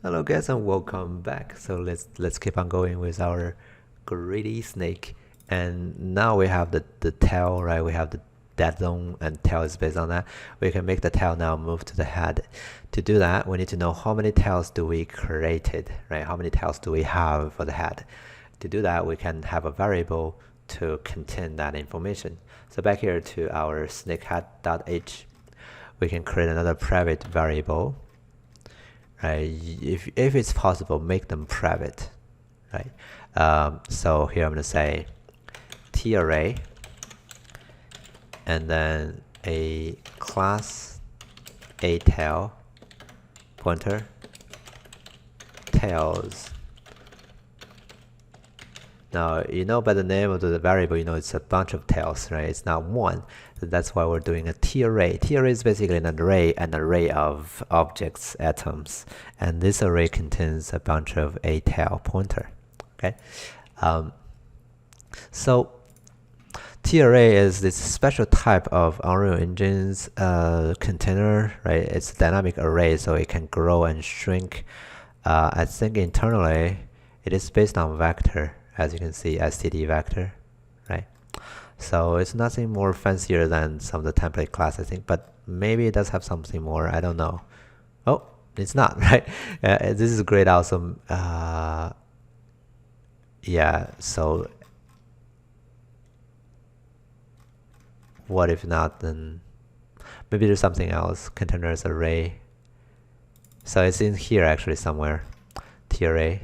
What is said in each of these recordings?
Hello guys and welcome back. So let's keep on going with our greedy snake. And now we have the tail, right? We have the dead zone and tail is based on that. We can make the tail now move to the head. To do that, we need to know how many tails do we created, right? How many tails do we have for the head? To do that, we can have a variable to contain that information. So back here to our snakehead.h, we can create another private variable. Right? If it's possible, make them private, right? So here I'm going to say t_array, and then a class a tail pointer tails. Now you know by the name of the variable, you know it's a bunch of tails, right? It's not one. So that's why we're doing a t_array. T_array is basically an array of objects, atoms, and this array contains a bunch of a tail pointer. Okay, so t_array is this special type of Unreal Engine's container, right? It's a dynamic array, so it can grow and shrink. I think internally it is based on vector. As you can see, std vector, right? So it's nothing more fancier than some of the template class, I think, but maybe it does have something more. I don't know. Oh, it's not, right? This is great, awesome. Yeah, so what if not? Then maybe there's something else. Containers array. So it's in here actually somewhere. t_array.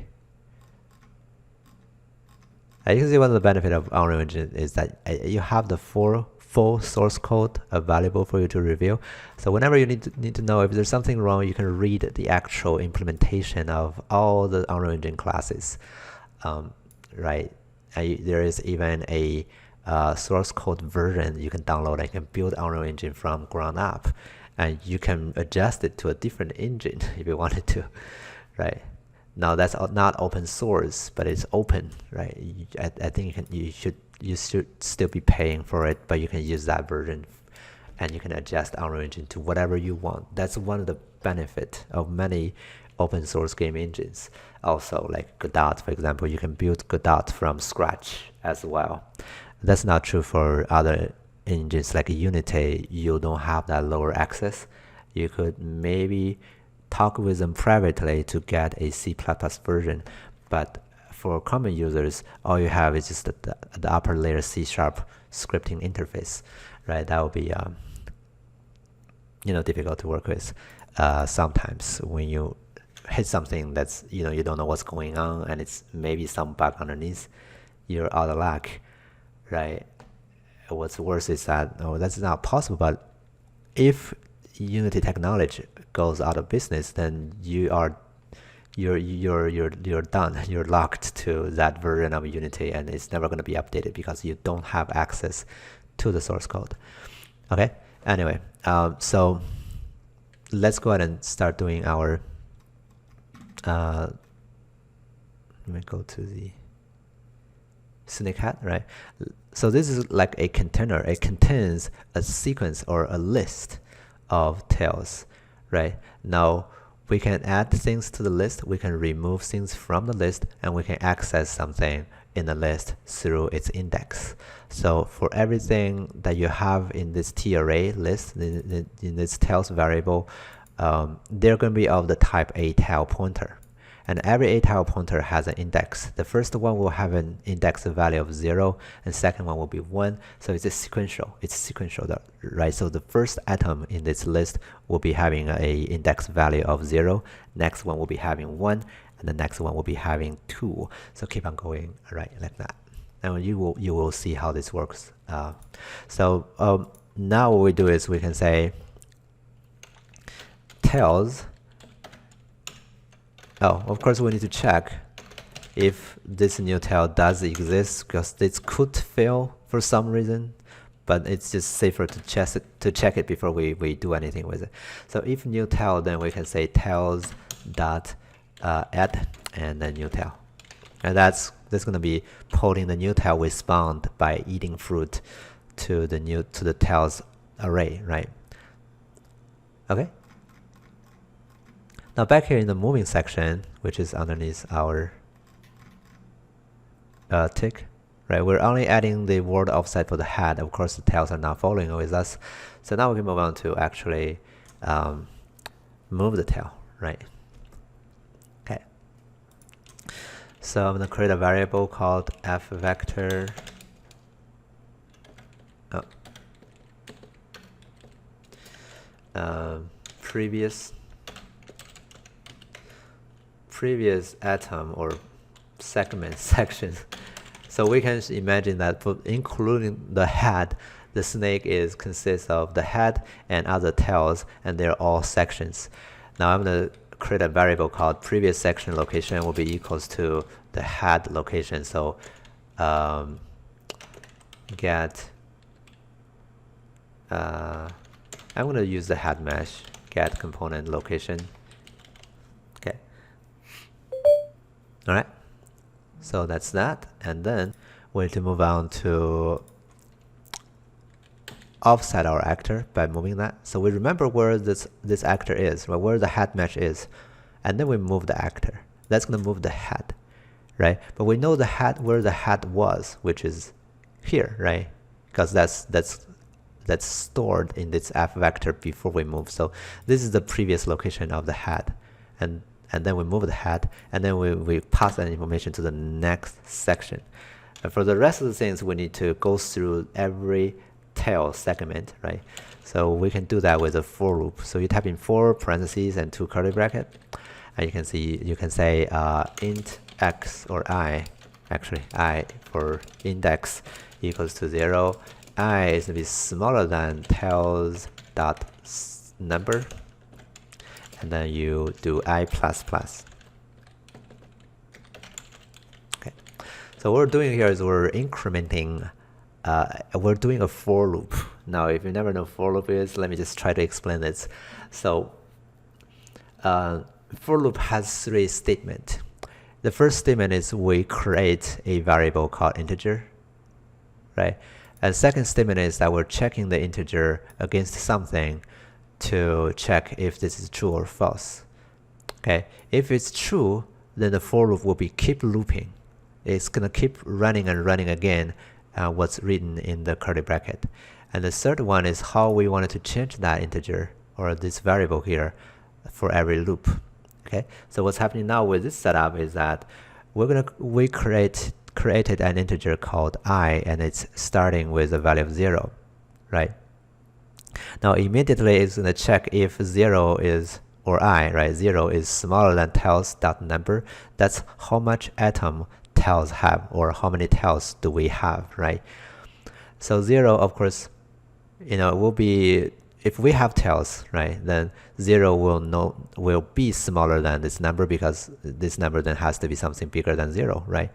You can see one of the benefits of Unreal Engine is that you have the full source code available for you to review. So whenever you need to know if there's something wrong, you can read the actual implementation of all the Unreal Engine classes, right? There is even a source code version you can download and can build Unreal Engine from ground up, and you can adjust it to a different engine if you wanted to, right? Now that's not open source, but it's open, right? I think you should still be paying for it, but you can use that version, and you can adjust Unreal Engine to whatever you want. That's one of the benefits of many open source game engines. Also, like Godot, for example, you can build Godot from scratch as well. That's not true for other engines like Unity. You don't have that lower access. You could maybe talk with them privately to get a C++ version, but for common users, all you have is just the upper layer C# scripting interface, right? That will be difficult to work with sometimes when you hit something that's you don't know what's going on, and it's maybe some bug underneath. You're out of luck, right? What's worse is that that's not possible. But if Unity technology goes out of business, then you're done. You're locked to that version of Unity, and it's never going to be updated because you don't have access to the source code. Okay. Anyway, so let's go ahead and start doing our. Let me go to the snakehead, right? So this is like a container. It contains a sequence or a list of tails, right? Now we can add things to the list, we can remove things from the list, and we can access something in the list through its index. So for everything that you have in this t_array list, in this tails variable, they're going to be of the type a tail pointer. And every a tail pointer has an index. The first one will have an index value of 0, and second one will be 1. So it's sequential, right? So the first atom in this list will be having a index value of 0. Next one will be having 1, and the next one will be having 2. So keep on going, right, like that. And you will see how this works. Now what we do is we can say tails. Oh, of course we need to check if this new tail does exist, because this could fail for some reason, but it's just safer to check it before we do anything with it. So if new tail, then we can say tails dot add and then new tail, and that's going to be pulling the new tail we spawned by eating fruit to the tails array, right? Okay. Now back here in the moving section, which is underneath our tick, right? We're only adding the word offset for the head. Of course, the tails are not following with us. So now we can move on to actually move the tail, right? Okay. So I'm going to create a variable called f vector. Previous atom or segment section. So we can imagine that for including the head, the snake consists of the head and other tails, and they're all sections. Now I'm going to create a variable called previous section location will be equals to the head location. So get I'm going to use the head mesh get component location. Okay. All right. So that's that, and then we need to move on to offset our actor by moving that. So we remember where this actor is, right? Where the head mesh is, and then we move the actor. That's going to move the head, right? But we know the head where the head was, which is here, right? Because that's stored in this f vector before we move. So this is the previous location of the head, and then we move the head, and then we pass that information to the next section. And for the rest of the things, we need to go through every tail segment, right? So we can do that with a for loop. So you type in 4 parentheses and 2 curly bracket, and you can say int x or I, actually I for index equals to 0. I is going to be smaller than tails dot number, and then you do I plus plus. Okay, so what we're doing here is we're incrementing. We're doing a for loop. Now, if you never know for loop is, let me just try to explain this. So, for loop has 3 statements. The first statement is we create a variable called integer, right? And second statement is that we're checking the integer against something to check if this is true or false. Okay, if it's true, then the for loop will be keep looping. It's gonna keep running and running again what's written in the curly bracket. And the third one is how we wanted to change that integer or this variable here for every loop. Okay, so what's happening now with this setup is that we created an integer called I, and it's starting with a value of 0, right? Now immediately it's going to check if 0 is, or I, right? 0 is smaller than tails dot number. That's how much atom tails have, or how many tails do we have, right? So 0, of course, will be, if we have tails, right, then 0 will be smaller than this number, because this number then has to be something bigger than 0, right?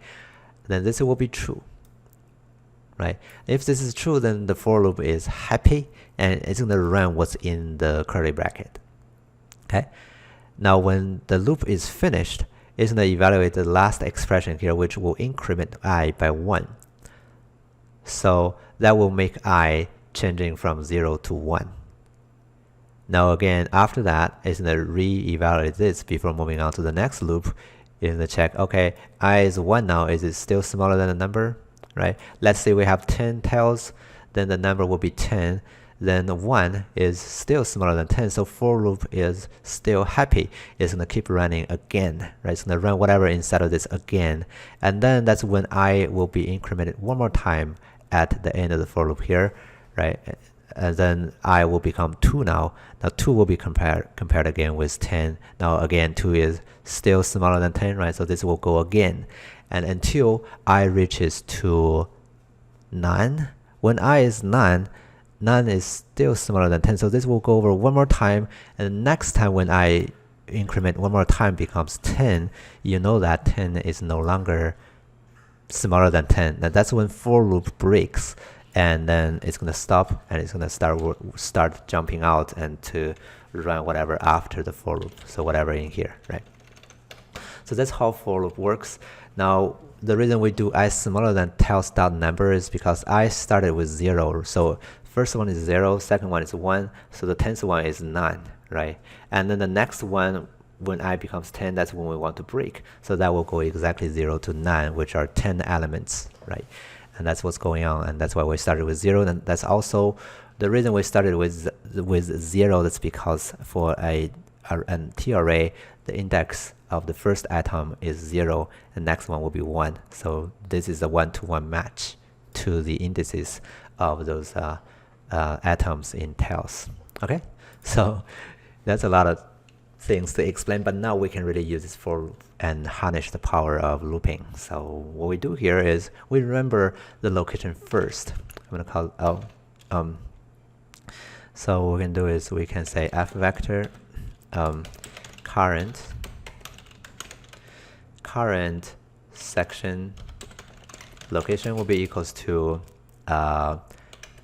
Then this will be true, right? If this is true, then the for loop is happy, and it's going to run what's in the curly bracket. Okay. Now, when the loop is finished, it's going to evaluate the last expression here, which will increment I by 1. So that will make I changing from 0 to 1. Now again, after that, it's going to re-evaluate this before moving on to the next loop. It's going to check, okay, I is 1 now. Is it still smaller than the number, right? Let's say we have 10 tails, then the number will be 10. Then 1 is still smaller than 10, so for loop is still happy. It's going to keep running again, right? It's going to run whatever inside of this again. And then that's when I will be incremented one more time at the end of the for loop here, right? And then I will become 2 now. Now 2 will be compared again with 10. Now again, 2 is still smaller than 10, right? So this will go again. And until I reaches to 9. When I is 9, 9 is still smaller than 10. So this will go over one more time. And next time when I increment one more time becomes 10, you know that 10 is no longer smaller than 10. Now that's when for loop breaks. And then it's going to stop, and it's going to start jumping out and to run whatever after the for loop. So whatever in here, right? So that's how for loop works. Now, the reason we do I smaller than tails dot number is because I started with 0. So first one is 0, second one is 1, so the 10th one is 9, right? And then the next one when I becomes 10, that's when we want to break. So that will go exactly 0 to 9, which are 10 elements, right? And that's what's going on, and that's why we started with 0. And that's also the reason we started with 0. That's because for an T array, the index of the first atom is 0, and next one will be 1. So this is a 1-to-1 match to the indices of those atoms in tails. Okay, so that's a lot of things to explain, but now we can really use this for and harness the power of looping. So what we do here is we remember the location first. I'm gonna call so what we can do is we can say f vector current section location will be equals to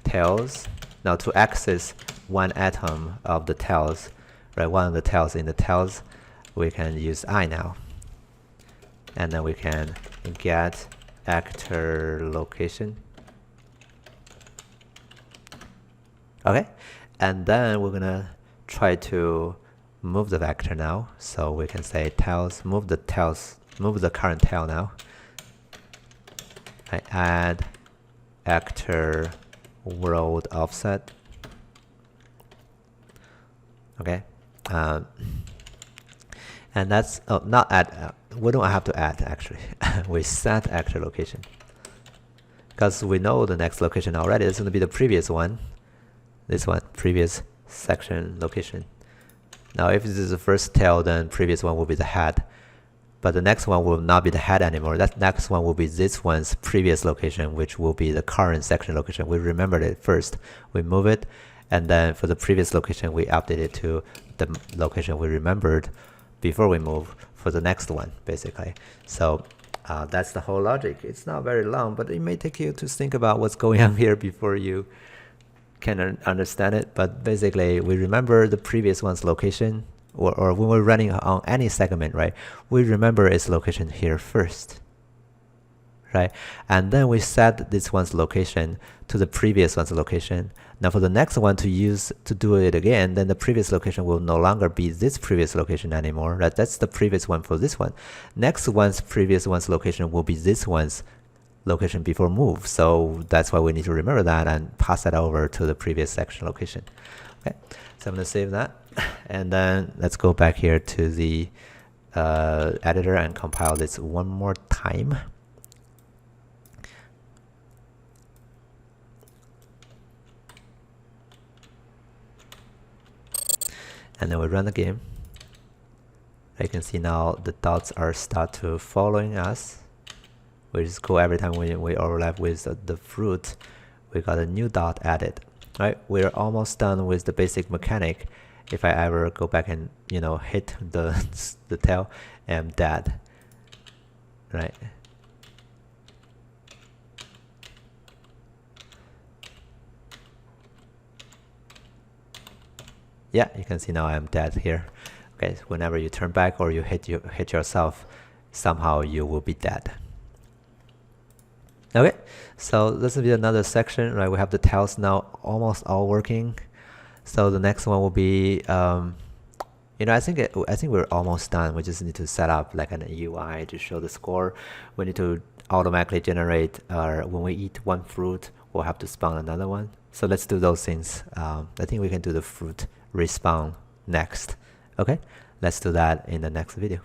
tails. Now to access one atom of the tails, right, one of the tails in the tails, we can use I now, and then we can get actor location. Okay, and then we're gonna try to move the vector now. So we can say tails, move the current tail now. I add actor world offset. Okay, and that's not add. We don't have to add actually. We set actor location because we know the next location already. It's going to be the previous one. This one, previous section location. Now, if this is the first tail, then previous one will be the head. But the next one will not be the head anymore. That next one will be this one's previous location, which will be the current section location. We remembered it first. We move it, and then for the previous location, we update it to the location we remembered before we move for the next one, basically. So that's the whole logic. It's not very long, but it may take you to think about what's going on here before you can understand it. But basically, we remember the previous one's location, or when we're running on any segment, right, we remember its location here first, right? And then we set this one's location to the previous one's location. Now for the next one to do it again, then the previous location will no longer be this previous location anymore, right? That's the previous one for this one. Next one's previous one's location will be this one's location before move. So that's why we need to remember that and pass that over to the previous section location. Okay, so I'm going to save that, and then let's go back here to the editor and compile this one more time. And then we run the game. You can see now the dots are start to following us, which is cool. Every time we overlap with the fruit, we got a new dot added. Right, we're almost done with the basic mechanic. If I ever go back and hit the tail, I'm dead. Right. Yeah, you can see now I'm dead here. Okay, so whenever you turn back or you hit yourself, somehow you will be dead. Okay, so this will be another section, right? We have the tails now almost all working. So the next one will be, I think we're almost done. We just need to set up like an UI to show the score. We need to automatically generate, when we eat one fruit, we'll have to spawn another one. So let's do those things. I think we can do the fruit respawn next. Okay, let's do that in the next video.